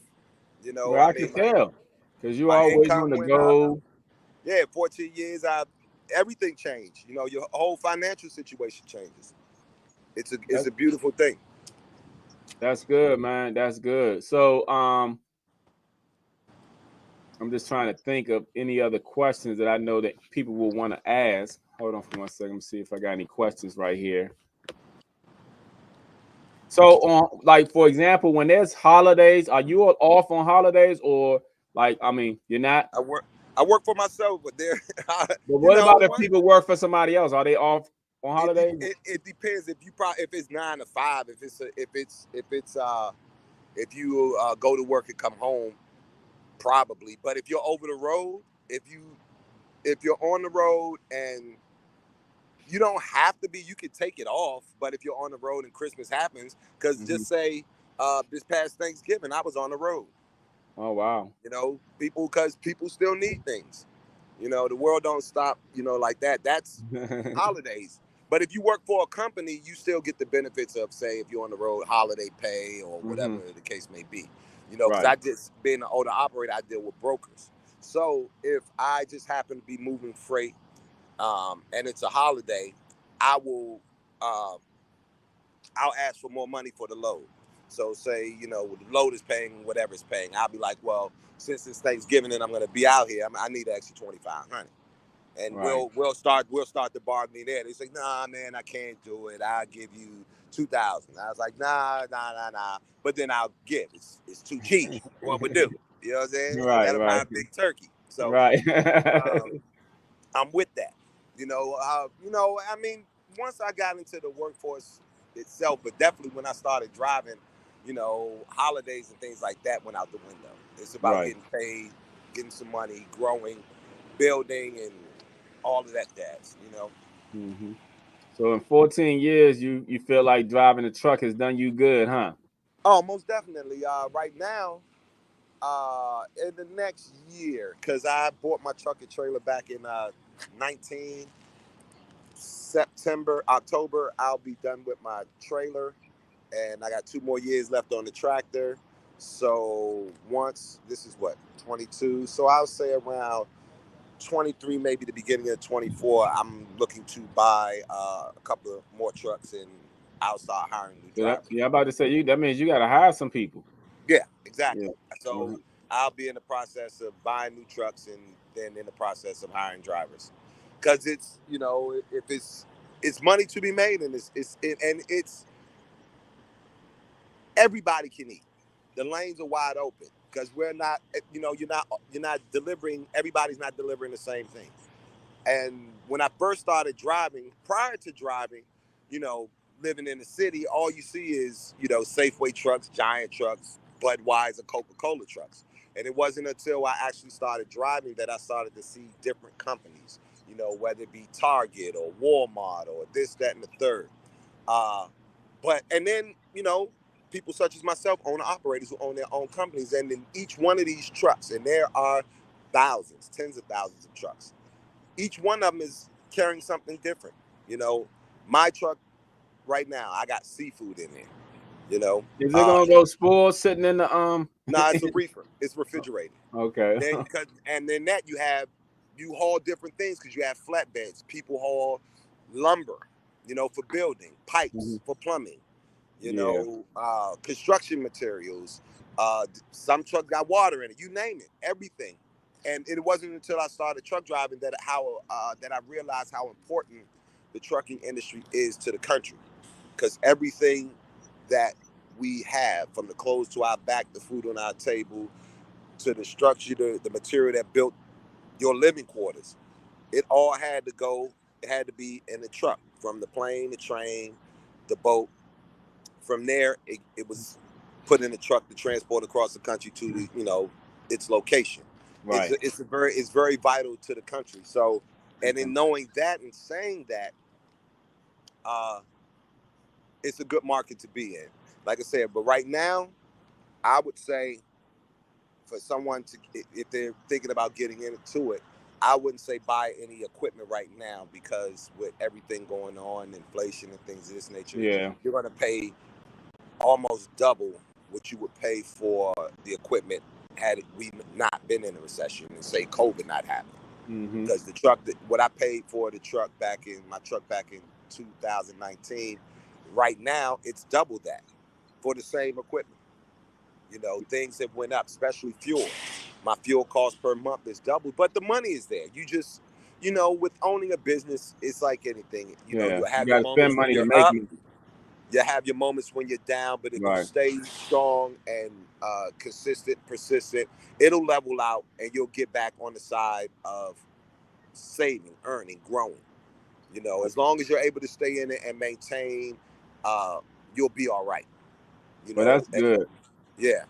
Well, I can tell because you my always on income the went up. go. Yeah, 14 years, everything changed. Your whole financial situation changes. It's a beautiful thing. That's good, man. That's good. So, I'm just trying to think of any other questions that I know that people will want to ask. Hold on for 1 second. Let me see if I got any questions right here. So, like for example, when there's holidays, are you off on holidays or like? I mean, you're not. I work for myself, but they're, But you what know, about if people work for somebody else? Are they off on holidays? it depends if if it's 9 to 5, if you go to work and come home, probably. But if you're over the road, if you're on the road and you don't have to be, you can take it off. But if you're on the road and Christmas happens, because just say this past Thanksgiving, I was on the road. Oh wow. You know, because people still need things. You know, the world don't stop. You know, like that. That's holidays. But if you work for a company, you still get the benefits of, say, if you're on the road, holiday pay or whatever the case may be. You know, because Right. I just being an owner operator, I deal with brokers. So if I just happen to be moving freight, and it's a holiday, I will, I'll ask for more money for the load. So say, you know, the load is paying whatever it's paying. I'll be like, well, since it's Thanksgiving and I'm going to be out here, I need an extra 2,500. And Right. we'll start the bargaining there. They say, nah, man, I can't do it. I'll give you 2,000. I was like, nah. But then I'll give. It's too cheap. What we do? You know what I'm saying? You Right. got to buy Right. a big turkey. So Right. I'm with that. I mean, once I got into the workforce itself, but definitely when I started driving, you know, holidays and things like that went out the window. It's about Right. getting paid, getting some money, growing, building, and all of that jazz, you know. hmm So in 14 years, you feel like driving a truck has done you good, huh? Oh, most definitely. Right now, in the next year, because I bought my truck and trailer back in 19 September, October, I'll be done with my trailer, and I got 2 more years left on the tractor. So once this is what 22, so I'll say around 23, maybe the beginning of 24, I'm looking to buy a couple of more trucks, and I'll start hiring new So that, drivers. yeah, I'm about to say that means you got to hire some people. Yeah, Yeah. exactly. So Uh-huh. I'll be in the process of buying new trucks and then in the process of hiring drivers, because it's, you know, if it's money to be made, and it's everybody can eat. The lanes are wide open because we're not, you know, you're not delivering. Everybody's not delivering the same thing. And when I first started driving, prior to driving, you know, living in the city, all you see is, you know, Safeway trucks, Giant trucks, Budweiser, Coca-Cola trucks. And it wasn't until I actually started driving that I started to see different companies, you know, whether it be Target or Walmart or this, that, and the third. And then, you know, people such as myself, owner operators who own their own companies. And in each one of these trucks, and there are thousands, tens of thousands of trucks, each one of them is carrying something different. You know, my truck right now, I got seafood in there. You know, Is it gonna go spoil sitting in the nah, it's a reefer. It's refrigerated. Okay. Then then that you haul different things because you have flatbeds. People haul lumber, you know, for building, pipes for plumbing, you Yeah. know, construction materials. Some trucks got water in it. You name it, everything. And it wasn't until I started truck driving that I realized how important the trucking industry is to the country, because everything that we have, from the clothes to our back, the food on our table, to the structure, the material that built your living quarters, it all had to go. It had to be in the truck, from the plane, the train, the boat. From there, it was put in the truck to transport across the country to the, you know, its location. Right. It's very vital to the country. So, and Okay. in knowing that and saying that, uh, it's a good market to be in. Like I said, but right now, I would say, for someone to, if they're thinking about getting into it, I wouldn't say buy any equipment right now, because with everything going on, inflation and things of this nature, Yeah. you're going to pay almost double what you would pay for the equipment had we not been in a recession and say COVID not happened. Mm-hmm. Because the truck, what I paid for the truck my truck back in 2019, right now it's double that for the same equipment. You know, things have went up, especially fuel. My fuel cost per month is double, but the money is there. You just, with owning a business, it's like anything. You know, Yeah. you You have your gotta spend moments when money to you're make up. money. You have your moments when you're down, but if you Right. stay strong and consistent, persistent, it'll level out and you'll get back on the side of saving, earning, growing. You know, as long as you're able to stay in it and maintain, uh, you'll be all right. You Well, know, that's good. yeah.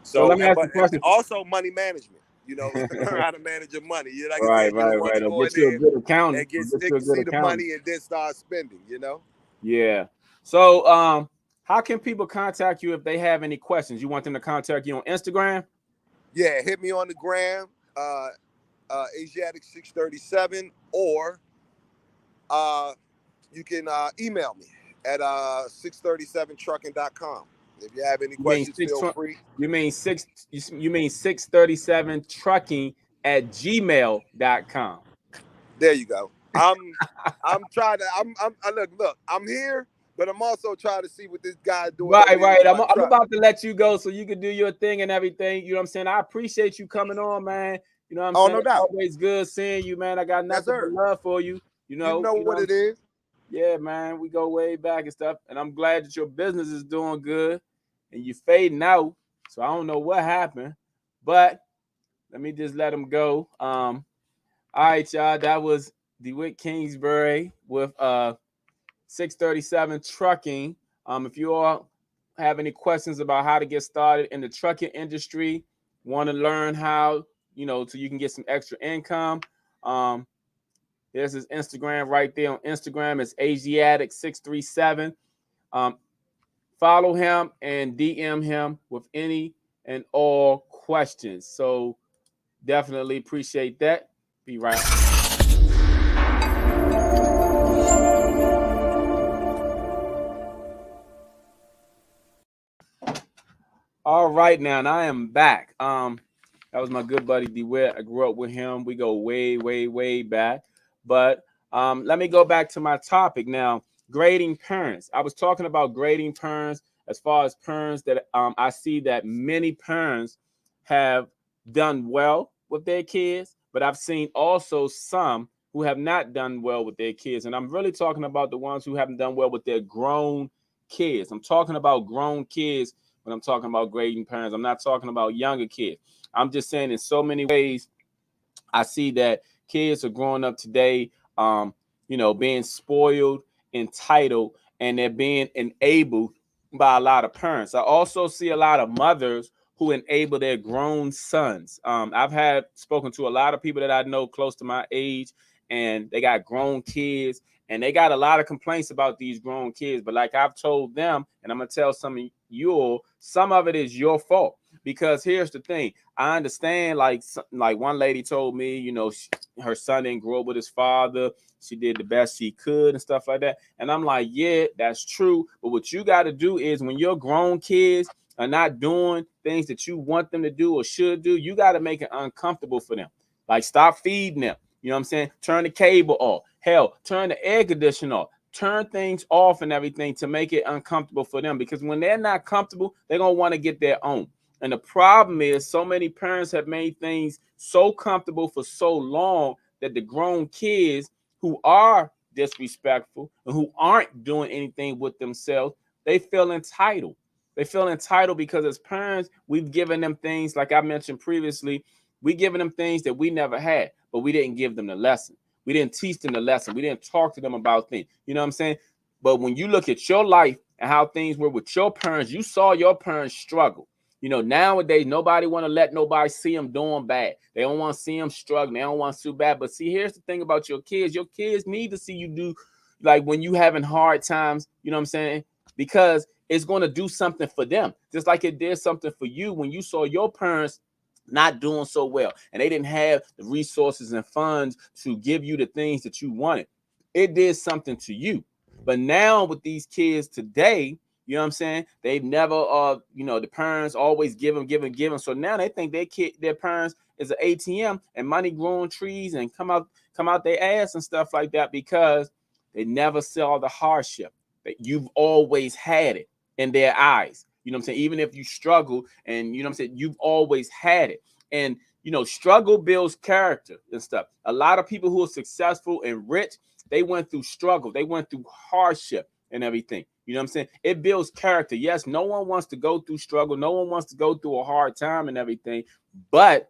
So So, let me ask you but a question. also money management. You know, learn how to manage your money. You like I Right, said, you don't right, want right. to It'll go in get you a there good accountant. and get It'll get you stick a good see the accountant. money and then start spending. You know. Yeah. So how can people contact you if they have any questions? You want them to contact you on Instagram? Yeah, hit me on the gram, Asiatic 637, or you can email me at 637trucking.com. If you have any You mean questions, feel free. you mean 637 trucking at gmail.com. There you go. I'm trying to I look, I'm here, but I'm also trying to see what this guy doing over Right, here right. with my I'm truck. about to let you go so you can do your thing and everything. You know what I'm saying? I appreciate you coming on, man. You know what I'm Oh, saying? no It's doubt. always good seeing you, man. I got Yes, nothing but sir. love for you. You know You know what what I'm it is. Yeah, man, we go way back and stuff. And I'm glad that your business is doing good and you fading out. So I don't know what happened, but let me just let him go. All right, y'all. That was DeWitt Kingsbury with 637 Trucking. If you all have any questions about how to get started in the trucking industry, want to learn how, so you can get some extra income. There's his Instagram right there. On Instagram, it's Asiatic637. Follow him and DM him with any and all questions. So definitely appreciate that. Be right. All right, now, and I am back. That was my good buddy DeWitt. I grew up with him. We go way, way, way back. But let me go back to my topic now. Grading parents. I was talking about grading parents as far as parents that I see that many parents have done well with their kids, but I've seen also some who have not done well with their kids. And I'm really talking about the ones who haven't done well with their grown kids. I'm talking about grown kids when I'm talking about grading parents. I'm not talking about younger kids. I'm just saying in so many ways, I see that kids are growing up today, being spoiled, entitled, and they're being enabled by a lot of parents. I also see a lot of mothers who enable their grown sons. I've had spoken to a lot of people that I know close to my age, and they got grown kids, and they got a lot of complaints about these grown kids. But like I've told them, and I'm gonna tell some of you all, some of it is your fault. Because here's the thing, I understand. Like one lady told me, her son didn't grow up with his father. She did the best she could and stuff like that. And I'm like, yeah, that's true. But what you got to do is when your grown kids are not doing things that you want them to do or should do, you got to make it uncomfortable for them. Like stop feeding them. You know what I'm saying? Turn the cable off. Hell, turn the air conditioner off. Turn things off and everything to make it uncomfortable for them. Because when they're not comfortable, they're going to want to get their own. And the problem is so many parents have made things so comfortable for so long that the grown kids who are disrespectful and who aren't doing anything with themselves, they feel entitled. They feel entitled because as parents, we've given them things, like I mentioned previously, we given them things that we never had, but we didn't give them the lesson. We didn't teach them the lesson. We didn't talk to them about things. You know what I'm saying? But when you look at your life and how things were with your parents, you saw your parents struggle. Nowadays, nobody want to let nobody see them doing bad. They don't want to see them struggling. They don't want to see bad. But see, here's the thing about your kids. Your kids need to see you do, like when you having hard times, you know what I'm saying? Because it's going to do something for them. Just like it did something for you when you saw your parents not doing so well. And they didn't have the resources and funds to give you the things that you wanted. It did something to you. But now with these kids today, you know what I'm saying? They've never, the parents always give them. So now they think their parents is an ATM and money growing trees and come out their ass and stuff like that because they never saw the hardship that you've always had it in their eyes. You know what I'm saying? Even if you struggle and you know what I'm saying, you've always had it. And struggle builds character and stuff. A lot of people who are successful and rich, they went through struggle, they went through hardship and everything. You know what I'm saying? It builds character. Yes, no one wants to go through struggle. No one wants to go through a hard time and everything. But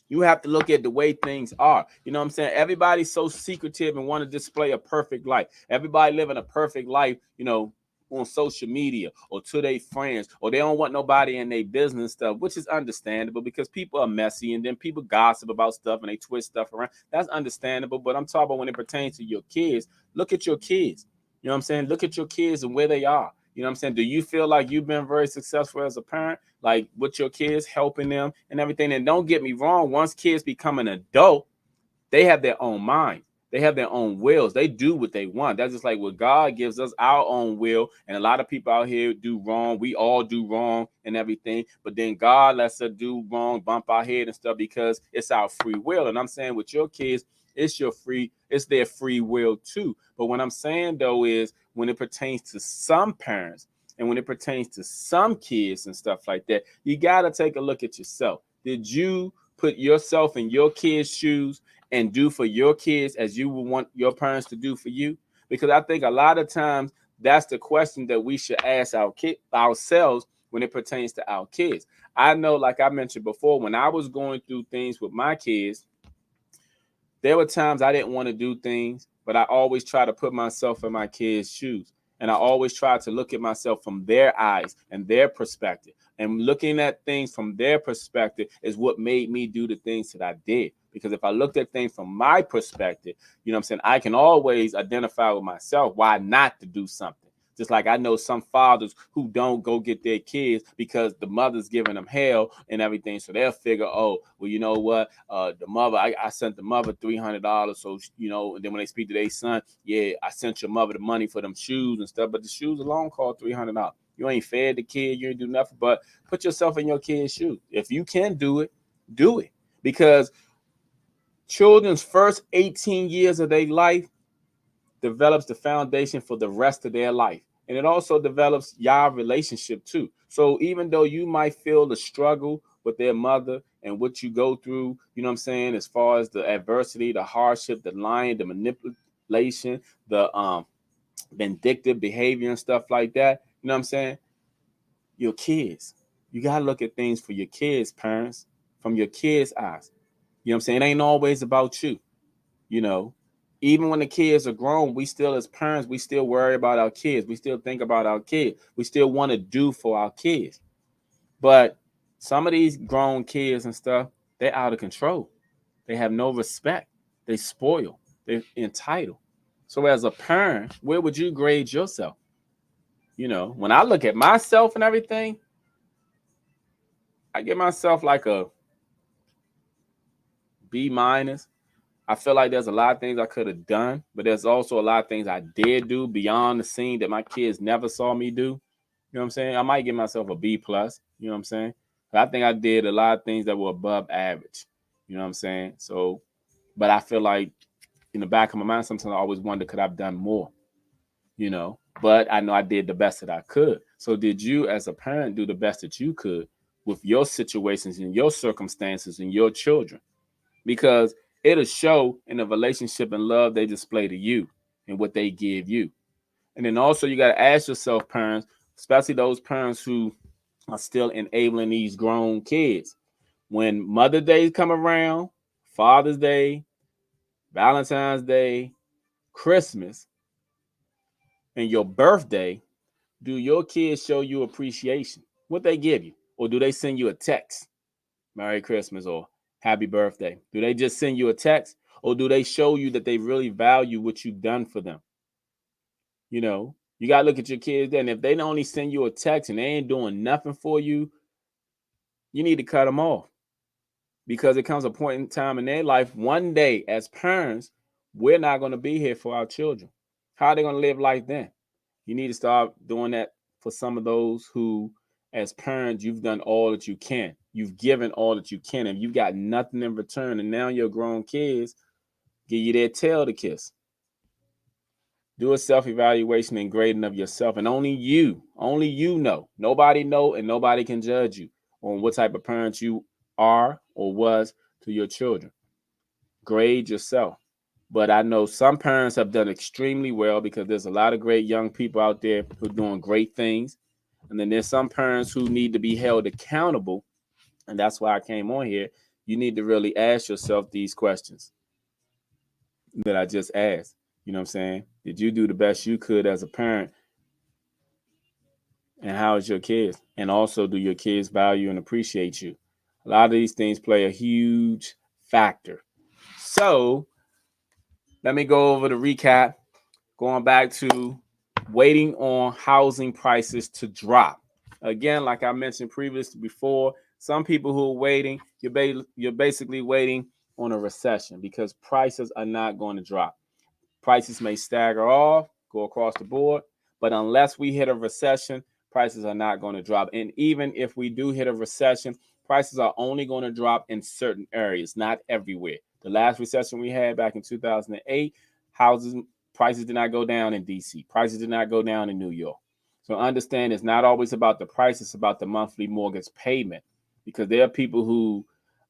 you have to look at the way things are. You know what I'm saying? Everybody's so secretive and want to display a perfect life. Everybody living a perfect life, you know, on social media or to their friends, or they don't want nobody in their business stuff, which is understandable because people are messy and then people gossip about stuff and they twist stuff around. That's understandable. But I'm talking about when it pertains to your kids, look at your kids. You know what I'm saying? Look at your kids and where they are. You know what I'm saying? Do you feel like you've been very successful as a parent, like with your kids, helping them and everything? And don't get me wrong, once kids become an adult, they have their own mind. They have their own wills. They do what they want. That's just like what God gives us our own will. And a lot of people out here do wrong. We all do wrong and everything. But then God lets us do wrong, bump our head and stuff because it's our free will. And I'm saying with your kids, it's their free will too. But what I'm saying though is when it pertains to some parents and when it pertains to some kids and stuff like that, you got to take a look at yourself. Did you put yourself in your kids' shoes and do for your kids as you would want your parents to do for you? Because I think a lot of times that's the question that we should ask ourselves when it pertains to our kids. I know, like I mentioned before, when I was going through things with my kids, there were times I didn't want to do things, but I always try to put myself in my kids' shoes. And I always try to look at myself from their eyes and their perspective. And looking at things from their perspective is what made me do the things that I did. Because if I looked at things from my perspective, you know what I'm saying, I can always identify with myself why not to do something. Just like I know some fathers who don't go get their kids because the mother's giving them hell and everything. So they'll figure, oh, well, you know what? The mother, I sent the mother $300. So, you know, and then when they speak to their son, yeah, I sent your mother the money for them shoes and stuff. But the shoes alone cost $300. You ain't fed the kid. You ain't do nothing but put yourself in your kid's shoes. If you can do it, do it. Because children's first 18 years of their life develops the foundation for the rest of their life. And it also develops y'all relationship too. So even though you might feel the struggle with their mother and what you go through, you know what I'm saying, as far as the adversity, the hardship, the lying, the manipulation, the vindictive behavior and stuff like that, you know what I'm saying? Your kids. You gotta look at things for your kids, parents, from your kids' eyes. You know what I'm saying? It ain't always about you. You know, even when the kids are grown, we still, as parents, we still worry about our kids. We still think about our kids. We still want to do for our kids. But some of these grown kids and stuff, they're out of control. They have no respect. They spoil. They're entitled. So as a parent, where would you grade yourself? You know, when I look at myself and everything, I give myself like a B minus. I feel like there's a lot of things I could have done, but there's also a lot of things I did do beyond the scene that my kids never saw me do. You know what I'm saying? I might give myself a B plus. You know what I'm saying? But I think I did a lot of things that were above average. You know what I'm saying? So, but I feel like in the back of my mind, sometimes I always wonder, could I've done more? You know, but I know I did the best that I could. So, did you, as a parent, do the best that you could with your situations and your circumstances and your children? Because it'll show in the relationship and love they display to you and what they give you. And then also you got to ask yourself, parents, especially those parents who are still enabling these grown kids. When Mother's Day come around, Father's Day, Valentine's Day, Christmas, and your birthday, do your kids show you appreciation? What they give you? Or do they send you a text? Merry Christmas or Happy Birthday? Do they just send you a text or do they show you that they really value what you've done for them? You know, you got to look at your kids then. If they only send you a text and they ain't doing nothing for you, you need to cut them off because it comes a point in time in their life. One day, as parents, we're not going to be here for our children. How are they going to live life then? You need to start doing that for some of those who, as parents, you've done all that you can. You've given all that you can, and you've got nothing in return. And now your grown kids give you their tail to kiss. Do a self-evaluation and grading of yourself, and only you know. Nobody know, and nobody can judge you on what type of parent you are or was to your children. Grade yourself. But I know some parents have done extremely well because there's a lot of great young people out there who are doing great things. And then there's some parents who need to be held accountable. And that's why I came on here. You need to really ask yourself these questions that I just asked. You know what I'm saying? Did you do the best you could as a parent? And how is your kids? And also, do your kids value and appreciate you? A lot of these things play a huge factor. So let me go over the recap. Going back to waiting on housing prices to drop. Again, like I mentioned previously before, some people who are waiting, you're basically waiting on a recession because prices are not going to drop. Prices may stagger off, go across the board, but unless we hit a recession, prices are not going to drop. And even if we do hit a recession, prices are only going to drop in certain areas, not everywhere. The last recession we had back in 2008, prices did not go down in DC. Prices did not go down in New York. So understand it's not always about the price, it's about the monthly mortgage payment, because there are people who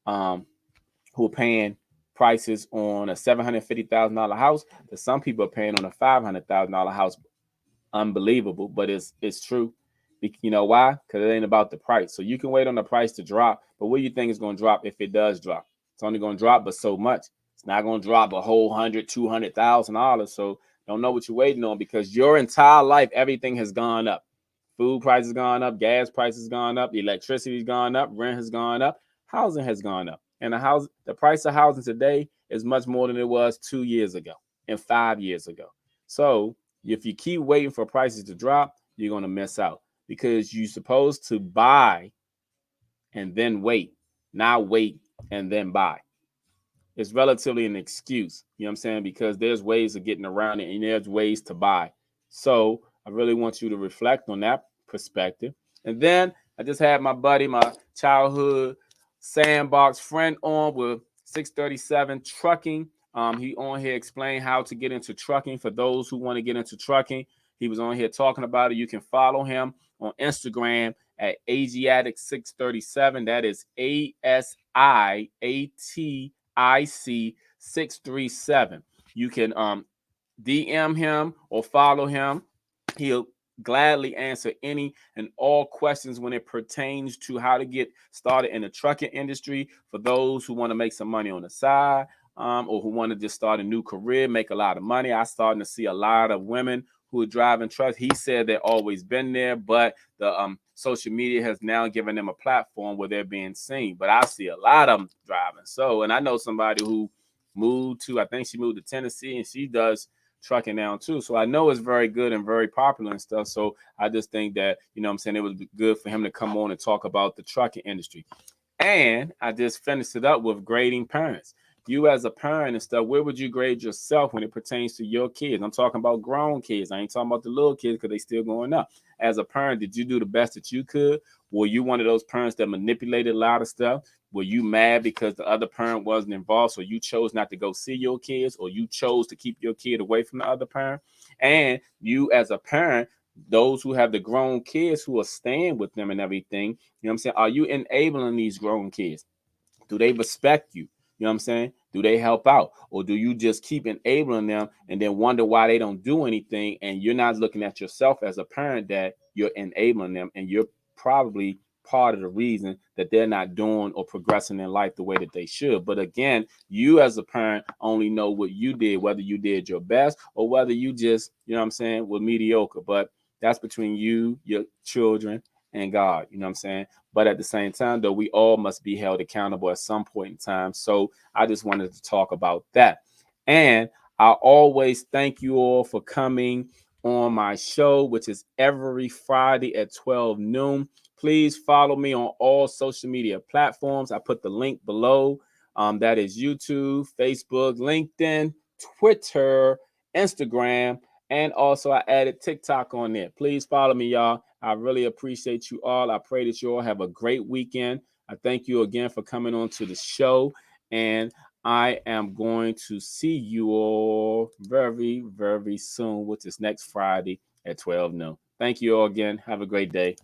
are paying prices on a $750,000 house that some people are paying on a $500,000 house. Unbelievable, but it's true. You know why? Because it ain't about the price. So you can wait on the price to drop, but what do you think is going to drop if it does drop? It's only going to drop but so much. It's not going to drop a whole $100,000-$200,000. So don't know what you're waiting on, because your entire life everything has gone up. Food prices gone up, gas prices gone up, electricity's gone up, rent has gone up, housing has gone up. And the price of housing today is much more than it was 2 years ago and 5 years ago. So if you keep waiting for prices to drop, you're going to miss out, because you're supposed to buy and then wait, not wait and then buy. It's relatively an excuse, you know what I'm saying? Because there's ways of getting around it and there's ways to buy. So I really want you to reflect on that perspective. And then I just had my buddy, my childhood sandbox friend on with 637 Trucking. He on here explain how to get into trucking for those who want to get into trucking. He was on here talking about it. You can follow him on Instagram at Asiatic637. That is ASIATIC637. You can DM him or follow him. He'll gladly answer any and all questions when it pertains to how to get started in the trucking industry for those who want to make some money on the side, or who want to just start a new career, make a lot of money. I'm starting to see a lot of women who are driving trucks. He said they've always been there, but the social media has now given them a platform where they're being seen. But I see a lot of them driving. So, and I know somebody who I think she moved to Tennessee, and she does trucking now too. So I know it's very good and very popular and stuff. So I just think that, you know what I'm saying, it would be good for him to come on and talk about the trucking industry. And I just finished it up with grading parents. You as a parent and stuff, where would you grade yourself when it pertains to your kids? I'm talking about grown kids. I ain't talking about the little kids because they still going up. As a parent, did you do the best that you could? Were you one of those parents that manipulated a lot of stuff? Were you mad because the other parent wasn't involved, so you chose not to go see your kids, or you chose to keep your kid away from the other parent? And you as a parent, those who have the grown kids who are staying with them and everything, you know what I'm saying? Are you enabling these grown kids? Do they respect you? You know what I'm saying? Do they help out? Or do you just keep enabling them and then wonder why they don't do anything? And you're not looking at yourself as a parent that you're enabling them, and you're probably part of the reason that they're not doing or progressing in life the way that they should. But again, you as a parent only know what you did, whether you did your best or whether you just, you know what I'm saying, were mediocre. But that's between you, your children, and God, you know what I'm saying? But at the same time, though, we all must be held accountable at some point in time. So I just wanted to talk about that. And I always thank you all for coming on my show, which is every Friday at 12 noon. Please follow me on all social media platforms. I put the link below. That is YouTube, Facebook, LinkedIn, Twitter, Instagram, and also I added TikTok on there. Please follow me, y'all. I really appreciate you all. I pray that you all have a great weekend. I thank you again for coming on to the show. And I am going to see you all very, very soon, which is next Friday at 12 noon. Thank you all again. Have a great day.